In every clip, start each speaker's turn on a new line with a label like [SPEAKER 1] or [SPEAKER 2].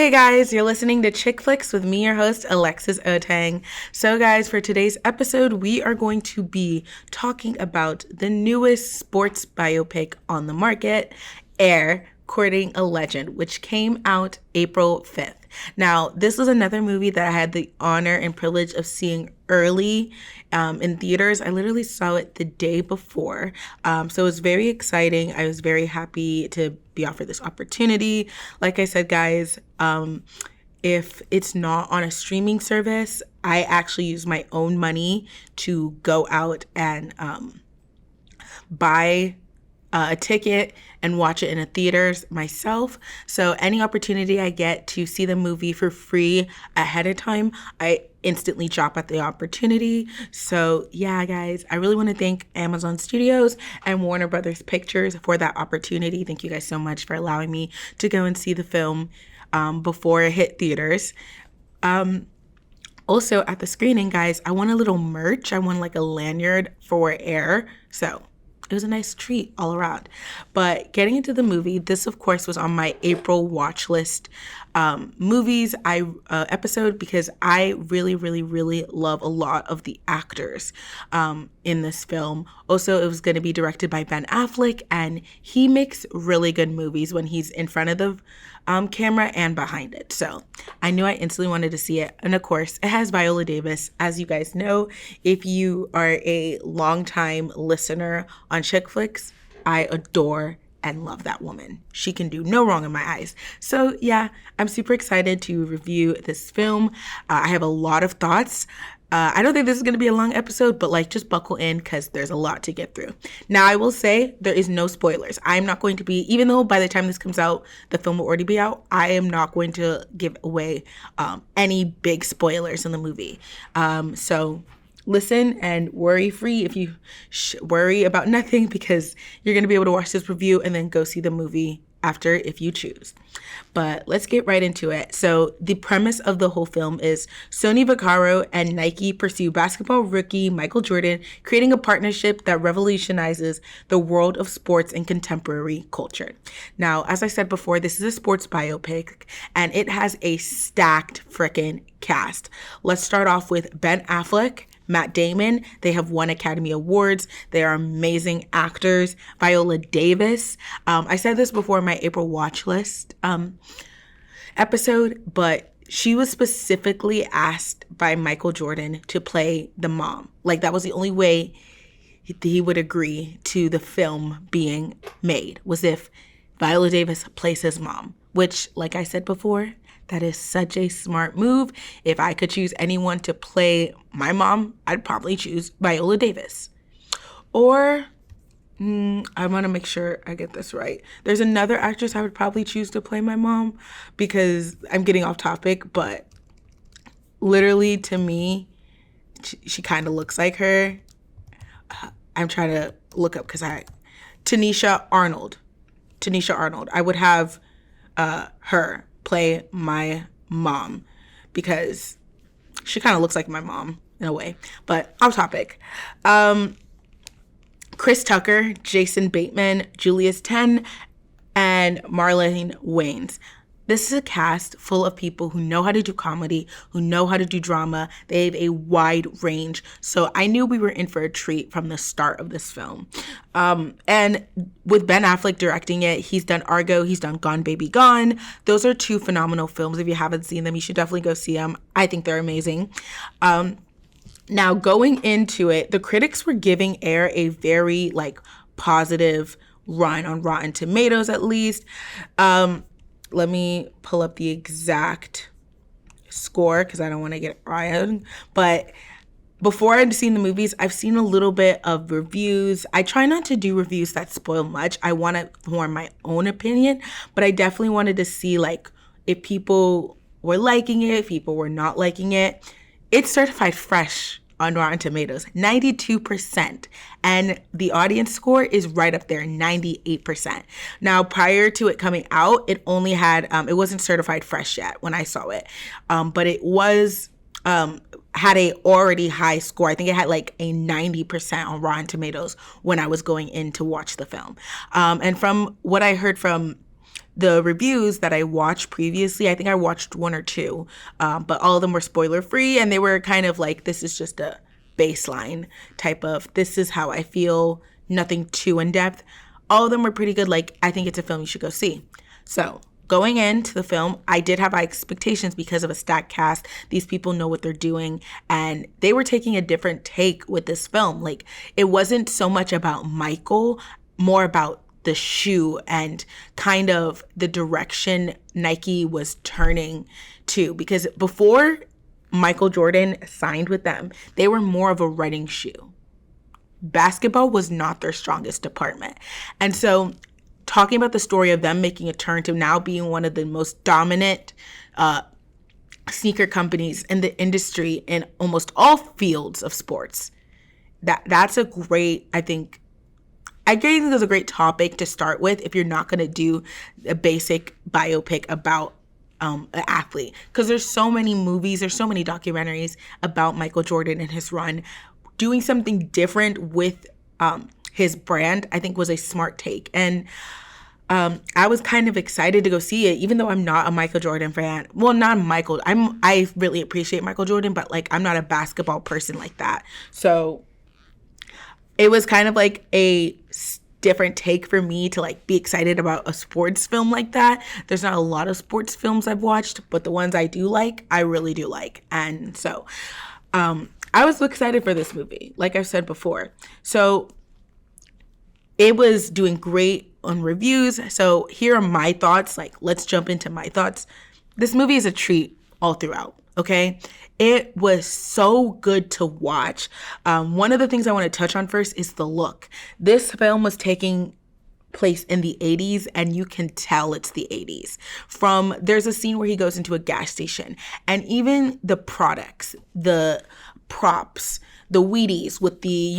[SPEAKER 1] Hey guys, you're listening to ChickFlicks with me, your host, Alexis Otang. So guys, for today's episode, we are going to be talking about the newest sports biopic on the market, Air, Courting a Legend, which came out April 5th. Now, this was another movie that I had the honor and privilege of seeing early in theaters. I literally saw it the day before. So it was very exciting. I was very happy to be offered this opportunity. Like I said, guys, if it's not on a streaming service, I actually use my own money to go out and buy a ticket and watch it in a theaters myself. So any opportunity I get to see the movie for free ahead of time, I instantly jump at the opportunity. So yeah, guys, I really want to thank Amazon Studios and Warner Brothers Pictures for that opportunity. Thank you guys so much for allowing me to go and see the film before it hit theaters. Also at the screening, guys, I won a little merch. I won like a lanyard for Air. So it was a nice treat all around. But getting into the movie, this, of course, was on my April Watchlist movies episode because I really, really, really love a lot of the actors in this film. Also, it was going to be directed by Ben Affleck, and he makes really good movies when he's in front of the camera and behind it. So I knew I instantly wanted to see it. And of course, it has Viola Davis. As you guys know, if you are a longtime listener on ChickFlicks, I adore and love that woman. She can do no wrong in my eyes. So yeah, I'm super excited to review this film. I have a lot of thoughts. I don't think this is going to be a long episode, but like just buckle in because there's a lot to get through. Now, I will say there is no spoilers. I'm not going to be, even though by the time this comes out, the film will already be out, I am not going to give away any big spoilers in the movie. So listen and worry free if you worry about nothing because you're going to be able to watch this review and then go see the movie after if you choose. But let's get right into it. So the premise of the whole film is Sonny Vaccaro and Nike pursue basketball rookie Michael Jordan, creating a partnership that revolutionizes the world of sports and contemporary culture. Now, as I said before, this is a sports biopic and it has a stacked frickin' cast. Let's start off with Ben Affleck, Matt Damon. They have won Academy Awards. They are amazing actors. Viola Davis. I said this before in my April Watchlist episode, but she was specifically asked by Michael Jordan to play the mom. Like that was the only way he would agree to the film being made, was if Viola Davis plays his mom, which, like I said before, that is such a smart move. If I could choose anyone to play my mom, I'd probably choose Viola Davis. Or, I want to make sure I get this right. There's another actress I would probably choose to play my mom because I'm getting off topic, but literally to me, she kind of looks like her. I'm trying to look up because Tanisha Arnold. I would have her play my mom because she kind of looks like my mom in a way, but off topic. Chris Tucker, Jason Bateman, Julius Ten, and Marlene Wayans. This is a cast full of people who know how to do comedy, who know how to do drama. They have a wide range. So I knew we were in for a treat from the start of this film. And with Ben Affleck directing it, he's done Argo, he's done Gone Baby Gone. Those are two phenomenal films. If you haven't seen them, you should definitely go see them. I think they're amazing. Now, going into it, the critics were giving Air a very positive run on Rotten Tomatoes, at least. Let me pull up the exact score because I don't want to get it wrong. But before I'd seen the movies, I've seen a little bit of reviews. I try not to do reviews that spoil much. I want to form my own opinion, but I definitely wanted to see if people were liking it, if people were not liking it. It's certified fresh on Rotten Tomatoes, 92%. And the audience score is right up there, 98%. Now, prior to it coming out, it only had, it wasn't certified fresh yet when I saw it. But it was, had a already high score. I think it had a 90% on Rotten Tomatoes when I was going in to watch the film. And from what I heard from the reviews that I watched previously, I think I watched one or two, but all of them were spoiler free, and they were kind of like, this is just a baseline type of, this is how I feel, nothing too in depth. All of them were pretty good. Like, I think it's a film you should go see. So going into the film, I did have high expectations because of a stacked cast. These people know what they're doing, and they were taking a different take with this film. Like, it wasn't so much about Michael, more about the shoe and kind of the direction Nike was turning to. Because before Michael Jordan signed with them, they were more of a running shoe. Basketball was not their strongest department. And so talking about the story of them making a turn to now being one of the most dominant sneaker companies in the industry in almost all fields of sports, that's a great, I think it was a great topic to start with if you're not going to do a basic biopic about an athlete. Because there's so many movies, there's so many documentaries about Michael Jordan and his run. Doing something different with his brand, I think, was a smart take. And I was kind of excited to go see it, even though I'm not a Michael Jordan fan. Well, not Michael. I really appreciate Michael Jordan, but like, I'm not a basketball person like that. So it was kind of like a different take for me to like be excited about a sports film like that. There's not a lot of sports films I've watched, but the ones I do like, I really do like. And so I was excited for this movie, like I've said before. So it was doing great on reviews. So here are my thoughts. Like, let's jump into my thoughts. This movie is a treat all throughout, okay? It was so good to watch. One of the things I want to touch on first is the look. This film was taking place in the 80s, and you can tell it's the 80s. There's a scene where he goes into a gas station, and even the products, the props, the Wheaties with the,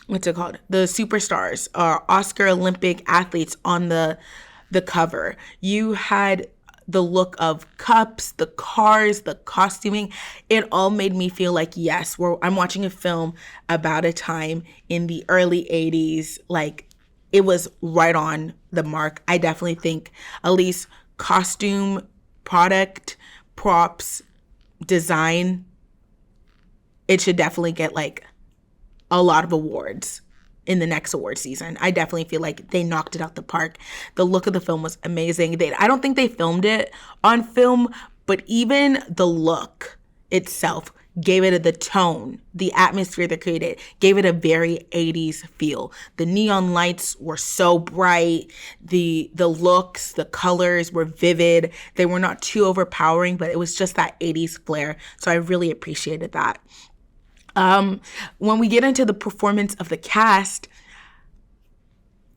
[SPEAKER 1] what's it called? The superstars, Oscar Olympic athletes on the cover. You had the look of cups, the cars, the costuming. It all made me feel like, yes, I'm watching a film about a time in the early 80s. Like, it was right on the mark. I definitely think at least costume, product, props, design, it should definitely get like a lot of awards in the next award season. I definitely feel like they knocked it out the park. The look of the film was amazing. I don't think they filmed it on film, but even the look itself gave it the tone, the atmosphere they created, gave it a very 80s feel. The neon lights were so bright. The looks, the colors were vivid. They were not too overpowering, but it was just that 80s flair. So I really appreciated that. When we get into the performance of the cast,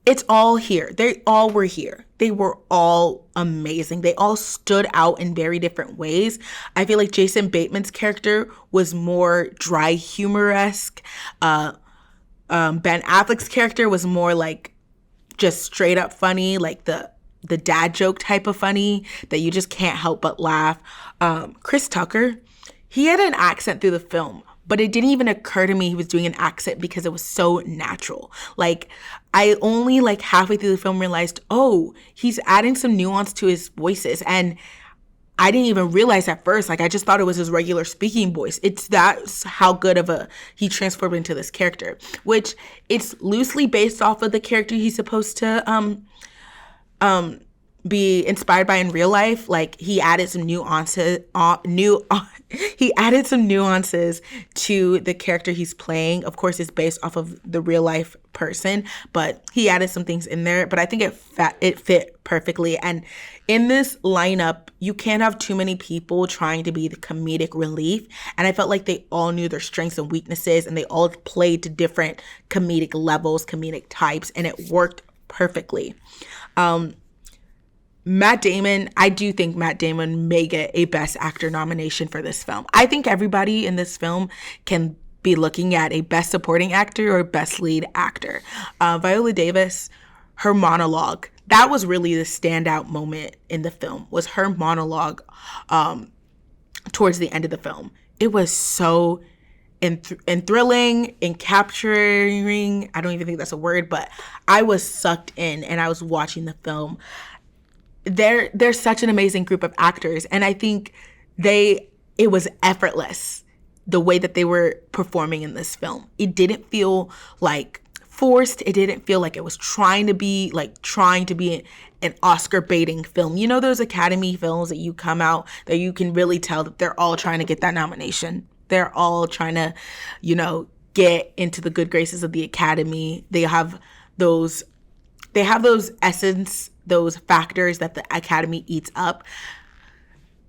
[SPEAKER 1] it's all here. They all were here. They were all amazing. They all stood out in very different ways. I feel like Jason Bateman's character was more dry, humoresque. Ben Affleck's character was more like just straight up funny, like the dad joke type of funny that you just can't help but laugh. Chris Tucker, he had an accent through the film, but it didn't even occur to me he was doing an accent because it was so natural. Like, I only like halfway through the film realized, oh, he's adding some nuance to his voices. And I didn't even realize at first. Like, I just thought it was his regular speaking voice. That's how good of he transformed into this character, which it's loosely based off of the character he's supposed to be inspired by in real life. Like, he added some nuances to the character he's playing. Of course, it's based off of the real life person, but he added some things in there. But I think it fit perfectly. And in this lineup, you can't have too many people trying to be the comedic relief. And I felt like they all knew their strengths and weaknesses, and they all played to different comedic levels, comedic types, and it worked perfectly. Matt Damon, I do think Matt Damon may get a Best Actor nomination for this film. I think everybody in this film can be looking at a Best Supporting Actor or Best Lead Actor. Viola Davis, her monologue, that was really the standout moment in the film, was her monologue towards the end of the film. It was so and thrilling and capturing. I don't even think that's a word, but I was sucked in and I was watching the film. They're such an amazing group of actors, and I think it was effortless the way that they were performing in this film. It didn't feel like forced. It didn't feel like it was trying to be an Oscar baiting film. You know those Academy films that you come out that you can really tell that they're all trying to get that nomination. They're all trying to, get into the good graces of the Academy. They have those essence, those factors that the Academy eats up.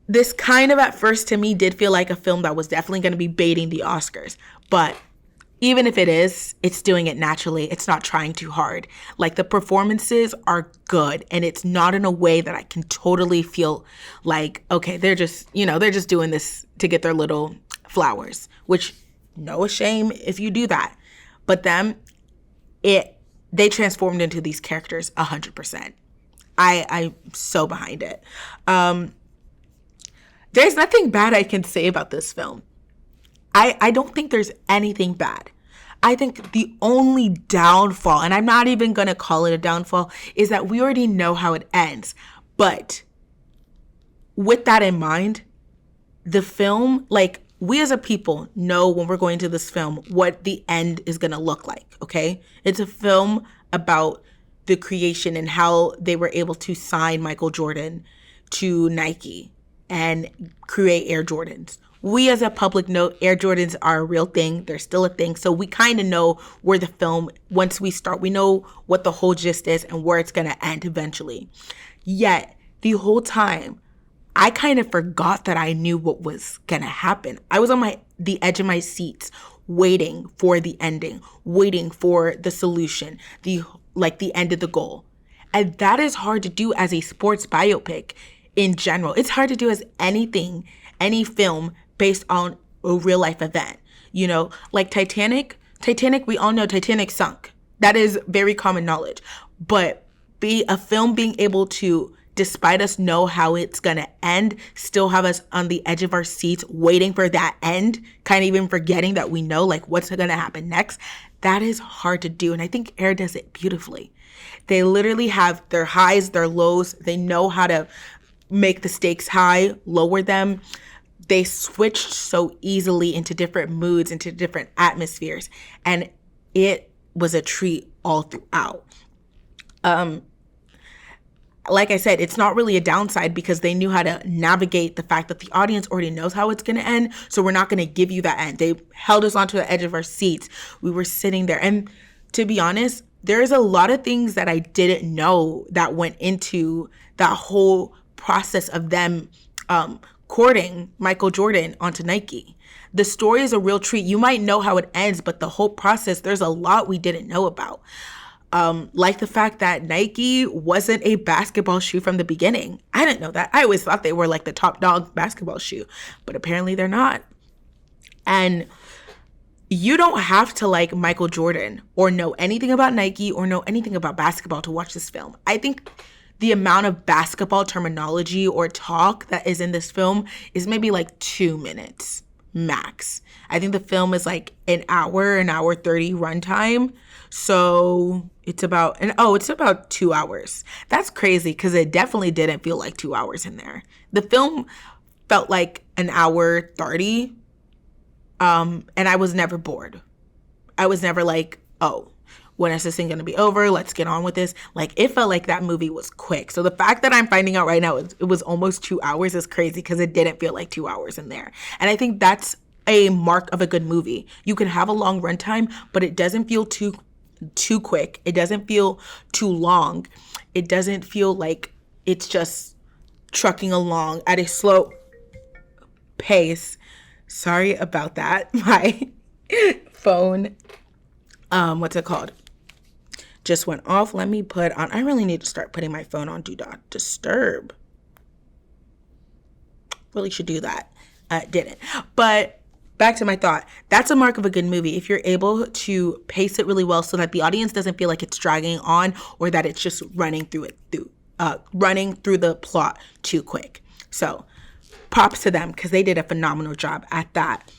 [SPEAKER 1] This kind of at first to me did feel like a film that was definitely going to be baiting the Oscars. But even if it is, it's doing it naturally. It's not trying too hard. Like, the performances are good, and it's not in a way that I can totally feel like, okay, they're just doing this to get their little flowers, which no shame if you do that. But they transformed into these characters 100%. I'm so behind it. There's nothing bad I can say about this film. I don't think there's anything bad. I think the only downfall, and I'm not even going to call it a downfall, is that we already know how it ends. But with that in mind, the film, like, we as a people know when we're going to this film what the end is going to look like, okay? It's a film about the creation and how they were able to sign Michael Jordan to Nike and create Air Jordans. We as a public know Air Jordans are a real thing. They're still a thing. So we kind of know where the film, once we start, we know what the whole gist is and where it's going to end eventually. Yet, the whole time, I kind of forgot that I knew what was going to happen. I was on the edge of my seats waiting for the ending, waiting for the solution, the end of the goal. And that is hard to do as a sports biopic in general. It's hard to do as any film based on a real life event. Like Titanic, we all know Titanic sunk. That is very common knowledge. But a film being able to, despite us know how it's going to end, still have us on the edge of our seats waiting for that end, kind of even forgetting that we know like what's going to happen next, that is hard to do. And I think Air does it beautifully. They literally have their highs, their lows. They know how to make the stakes high, lower them. They switched so easily into different moods, into different atmospheres. And it was a treat all throughout. Like I said, it's not really a downside because they knew how to navigate the fact that the audience already knows how it's going to end. So we're not going to give you that end. They held us onto the edge of our seats. We were sitting there. And to be honest, there's a lot of things that I didn't know that went into that whole process of them courting Michael Jordan onto Nike. The story is a real treat. You might know how it ends, but the whole process, there's a lot we didn't know about. Like the fact that Nike wasn't a basketball shoe from the beginning. I didn't know that. I always thought they were like the top dog basketball shoe, but apparently they're not. And you don't have to like Michael Jordan or know anything about Nike or know anything about basketball to watch this film. I think the amount of basketball terminology or talk that is in this film is maybe like 2 minutes max. I think the film is like an hour 30 runtime. So it's about 2 hours. That's crazy because it definitely didn't feel like 2 hours in there. The film felt like an hour 30. And I was never bored. I was never like, oh, when is this thing going to be over? Let's get on with this. Like, it felt like that movie was quick. So the fact that I'm finding out right now it was almost 2 hours is crazy because it didn't feel like 2 hours in there. And I think that's a mark of a good movie. You can have a long runtime, but it doesn't feel too quick. It doesn't feel too long. It doesn't feel like it's just trucking along at a slow pace. Sorry about that. My phone, what's it called? Just went off. Let me put on, I really need to start putting my phone on Do Not Disturb. Really should do that. Didn't. But back to my thought. That's a mark of a good movie. If you're able to pace it really well so that the audience doesn't feel like it's dragging on or that it's just running through the plot too quick. So props to them because they did a phenomenal job at that.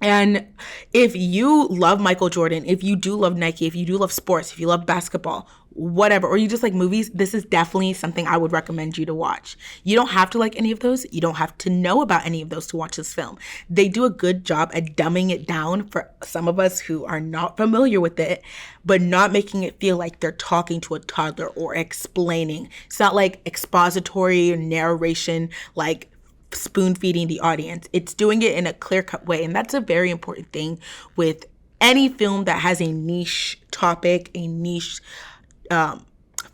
[SPEAKER 1] And if you love Michael Jordan, if you do love Nike, if you do love sports, if you love basketball, whatever, or you just like movies, this is definitely something I would recommend you to watch. You don't have to like any of those. You don't have to know about any of those to watch this film. They do a good job at dumbing it down for some of us who are not familiar with it, but not making it feel like they're talking to a toddler or explaining. It's not like expository or narration, like spoon feeding the audience. It's doing it in a clear-cut way, and that's a very important thing with any film that has a niche topic, a niche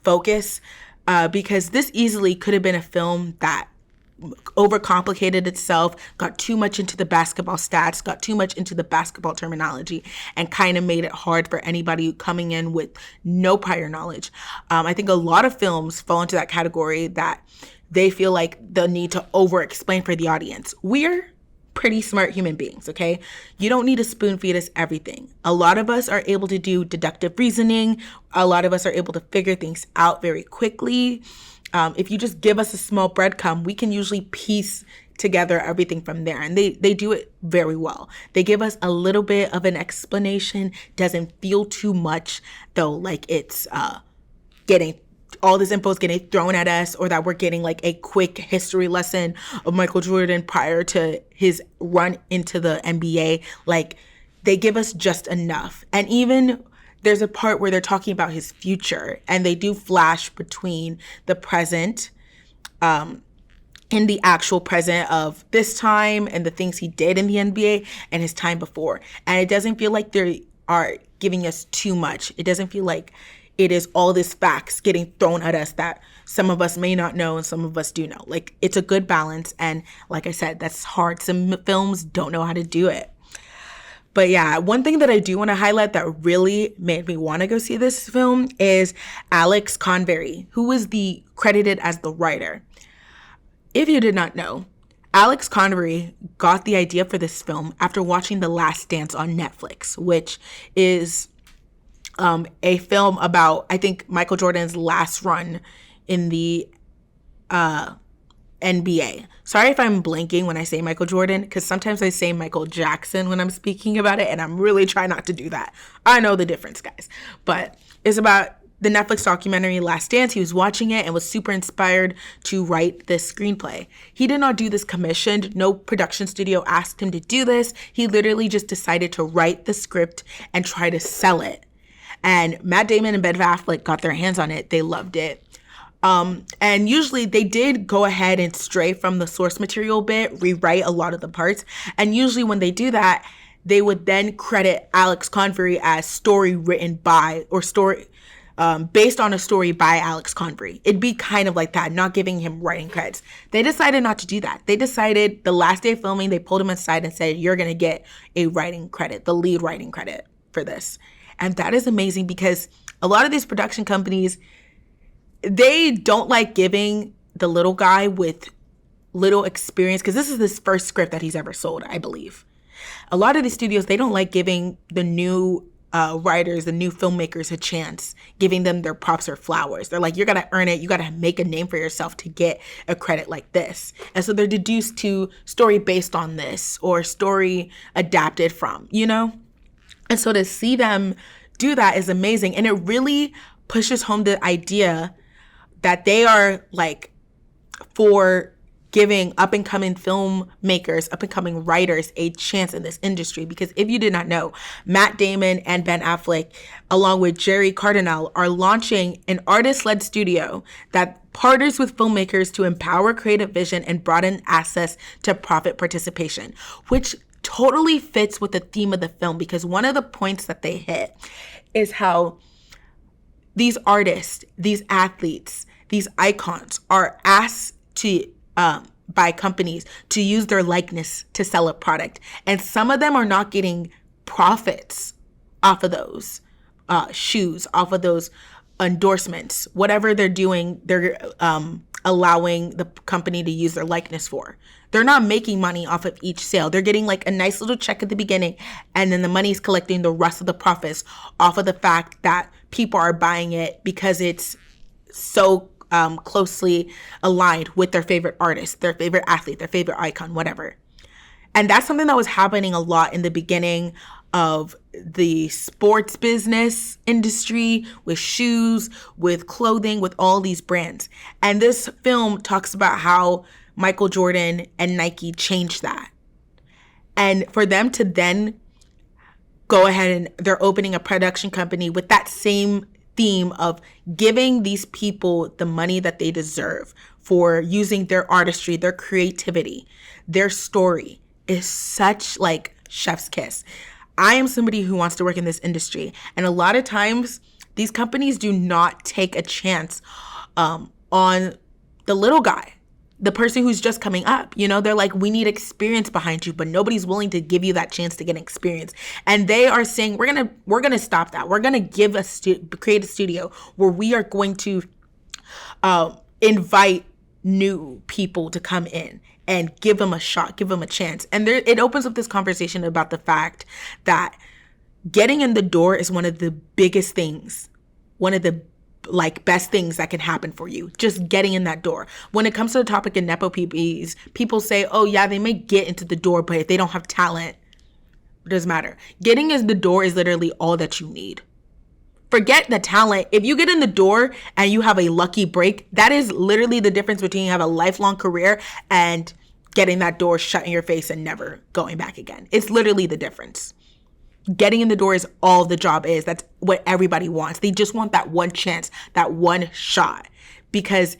[SPEAKER 1] focus, because this easily could have been a film that overcomplicated itself, got too much into the basketball stats, got too much into the basketball terminology, and kind of made it hard for anybody coming in with no prior knowledge. I think a lot of films fall into that category that they feel like the need to over-explain for the audience. We're pretty smart human beings, okay? You don't need to spoon feed us everything. A lot of us are able to do deductive reasoning. A lot of us are able to figure things out very quickly. If you just give us a small breadcrumb, we can usually piece together everything from there. And they do it very well. They give us a little bit of an explanation. Doesn't feel too much, though, like it's getting all this info is getting thrown at us, or that we're getting like a quick history lesson of Michael Jordan prior to his run into the NBA. Like, they give us just enough. And even there's a part where they're talking about his future, and they do flash between the present, in the actual present of this time and the things he did in the NBA and his time before. And it doesn't feel like they are giving us too much. It doesn't feel like it is all this facts getting thrown at us that some of us may not know and some of us do know. Like, it's a good balance. And like I said, that's hard. Some films don't know how to do it. But yeah, one thing that I do want to highlight that really made me want to go see this film is Alex Convery, who was credited as the writer. If you did not know, Alex Convery got the idea for this film after watching The Last Dance on Netflix, which is a film about, I think, Michael Jordan's last run in the NBA. Sorry if I'm blanking when I say Michael Jordan, because sometimes I say Michael Jackson when I'm speaking about it, and I'm really trying not to do that. I know the difference, guys. But it's about the Netflix documentary Last Dance. He was watching it and was super inspired to write this screenplay. He did not do this commissioned. No production studio asked him to do this. He literally just decided to write the script and try to sell it. And Matt Damon and Ben Affleck got their hands on it. They loved it. And usually they did go ahead and stray from the source material bit, rewrite a lot of the parts. And usually when they do that, they would then credit Alex Convery as story written by, or story based on a story by Alex Convery. It'd be kind of like that, not giving him writing credits. They decided not to do that. They decided the last day of filming, they pulled him aside and said, you're going to get a writing credit, the lead writing credit for this. And that is amazing, because a lot of these production companies, they don't like giving the little guy with little experience, because this is his first script that he's ever sold, I believe. A lot of these studios, they don't like giving the new writers, the new filmmakers a chance, giving them their props or flowers. They're like, you're going to earn it. You got to make a name for yourself to get a credit like this. And so they're deduced to story based on this or story adapted from, you know? And so to see them do that is amazing. And it really pushes home the idea that they are like for giving up-and-coming filmmakers, up-and-coming writers a chance in this industry. Because if you did not know, Matt Damon and Ben Affleck, along with Jerry Cardinal, are launching an artist-led studio that partners with filmmakers to empower creative vision and broaden access to profit participation, which totally fits with the theme of the film, because one of the points that they hit is how these artists, these athletes, these icons are asked to by companies to use their likeness to sell a product. And some of them are not getting profits off of those shoes, off of those endorsements. Whatever they're doing, they're allowing the company to use their likeness for. They're not making money off of each sale. They're getting like a nice little check at the beginning, and then the money's collecting the rest of the profits off of the fact that people are buying it because it's so closely aligned with their favorite artist, their favorite athlete, their favorite icon, whatever. And that's something that was happening a lot in the beginning of the sports business industry, with shoes, with clothing, with all these brands. And this film talks about how Michael Jordan and Nike changed that. And for them to then go ahead and they're opening a production company with that same theme of giving these people the money that they deserve for using their artistry, their creativity, their story is such like chef's kiss. I am somebody who wants to work in this industry. And a lot of times these companies do not take a chance on the little guy, the person who's just coming up. You know, they're like, we need experience behind you, but nobody's willing to give you that chance to get experience. And they are saying, we're gonna stop that. We're gonna create a studio where we are going to invite new people to come in and give them a shot, give them a chance. And it opens up this conversation about the fact that getting in the door is one of the biggest things, one of the like best things that can happen for you, just getting in that door. When it comes to the topic of Nepo babies, people say, oh yeah, they may get into the door, but if they don't have talent, it doesn't matter. Getting in the door is literally all that you need. Forget the talent. If you get in the door and you have a lucky break, that is literally the difference between you have a lifelong career and getting that door shut in your face and never going back again. It's literally the difference. Getting in the door is all the job is. That's what everybody wants. They just want that one chance, that one shot. Because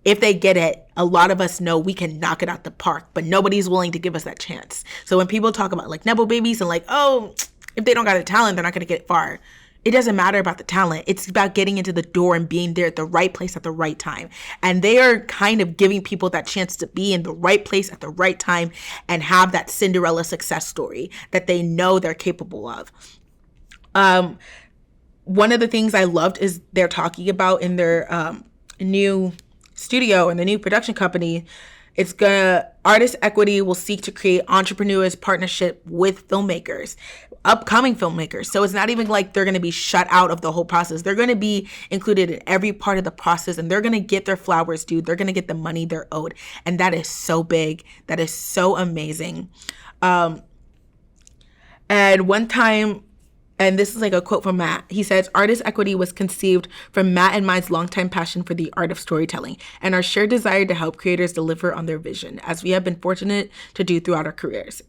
[SPEAKER 1] if they get it, a lot of us know we can knock it out the park, but nobody's willing to give us that chance. So when people talk about like Nepo babies and like, oh, if they don't got the talent, they're not going to get far. It doesn't matter about the talent. It's about getting into the door and being there at the right place at the right time. And they are kind of giving people that chance to be in the right place at the right time and have that Cinderella success story that they know they're capable of. One of the things I loved is they're talking about in their new studio and the new production company, artist equity will seek to create entrepreneurs partnership with filmmakers, upcoming filmmakers. So it's not even like they're going to be shut out of the whole process. They're going to be included in every part of the process, and they're going to get their flowers due. They're going to get the money they're owed. And that is so big. That is so amazing. And one time, and this is like a quote from Matt. He says, artist equity was conceived from Matt and mine's longtime passion for the art of storytelling and our shared desire to help creators deliver on their vision, as we have been fortunate to do throughout our careers.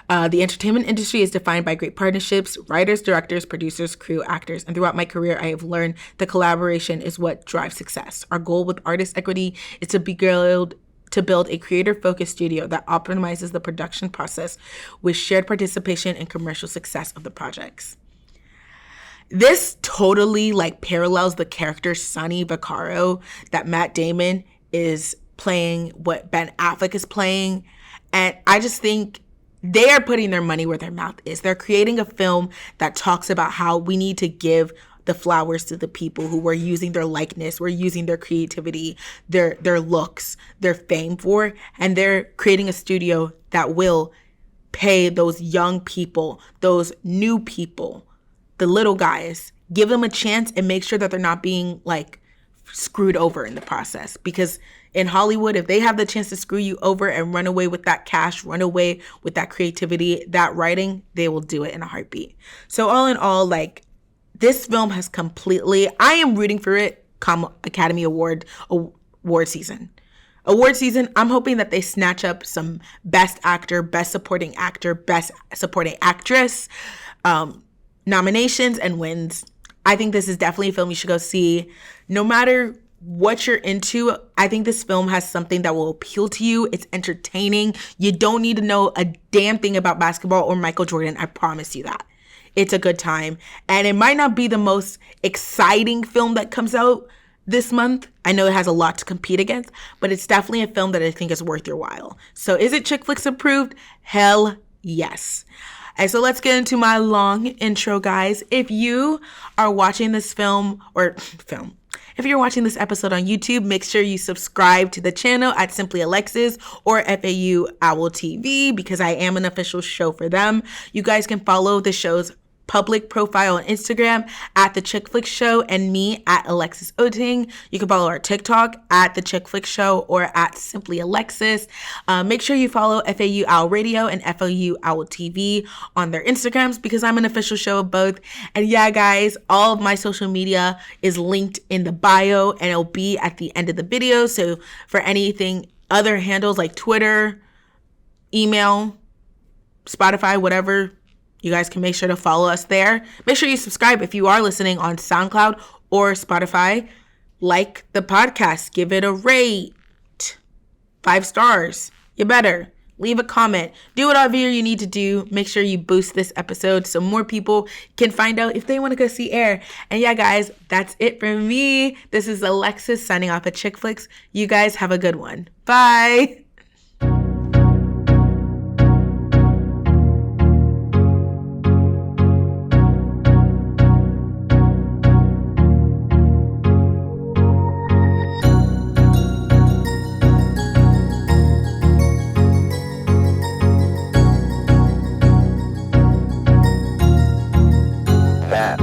[SPEAKER 1] The entertainment industry is defined by great partnerships, writers, directors, producers, crew, actors, and throughout my career, I have learned that collaboration is what drives success. Our goal with artist equity is to build a creator-focused studio that optimizes the production process with shared participation and commercial success of the projects. This totally like parallels the character Sonny Vaccaro that Matt Damon is playing, what Ben Affleck is playing. And I just think they are putting their money where their mouth is. They're creating a film that talks about how we need to give the flowers to the people who were using their likeness, were using their creativity, their looks, their fame for, and they're creating a studio that will pay those young people, those new people, the little guys, give them a chance and make sure that they're not being like screwed over in the process. Because in Hollywood, if they have the chance to screw you over and run away with that cash, run away with that creativity, that writing, they will do it in a heartbeat. So all in all, like, this film has completely, I am rooting for it come Academy Award season. Award season, I'm hoping that they snatch up some Best Actor, Best Supporting Actor, Best Supporting Actress nominations and wins. I think this is definitely a film you should go see. No matter what you're into, I think this film has something that will appeal to you. It's entertaining. You don't need to know a damn thing about basketball or Michael Jordan. I promise you that. It's a good time. And it might not be the most exciting film that comes out this month. I know it has a lot to compete against, but it's definitely a film that I think is worth your while. So is it ChickFlicks approved? Hell yes. And so let's get into my long intro, guys. If you are watching this if you're watching this episode on YouTube, make sure you subscribe to the channel at Simply Alexis or FAU Owl TV because I am an official show for them. You guys can follow the show's public profile on Instagram at The ChickFlicks Show and me at Alexis Oting. You can follow our TikTok at The ChickFlicks Show or at Simply Alexis. Make sure you follow FAU OwlRadio and FAU Owl TV on their Instagrams because I'm an official show of both. And yeah, guys, all of my social media is linked in the bio and it'll be at the end of the video. So for anything, other handles like Twitter, email, Spotify, whatever, you guys can make sure to follow us there. Make sure you subscribe if you are listening on SoundCloud or Spotify. Like the podcast, give it a rate. 5 stars. You better. Leave a comment. Do whatever you need to do. Make sure you boost this episode so more people can find out if they want to go see Air. And yeah, guys, that's it for me. This is Alexis signing off at ChickFlicks. You guys have a good one. Bye.
[SPEAKER 2] That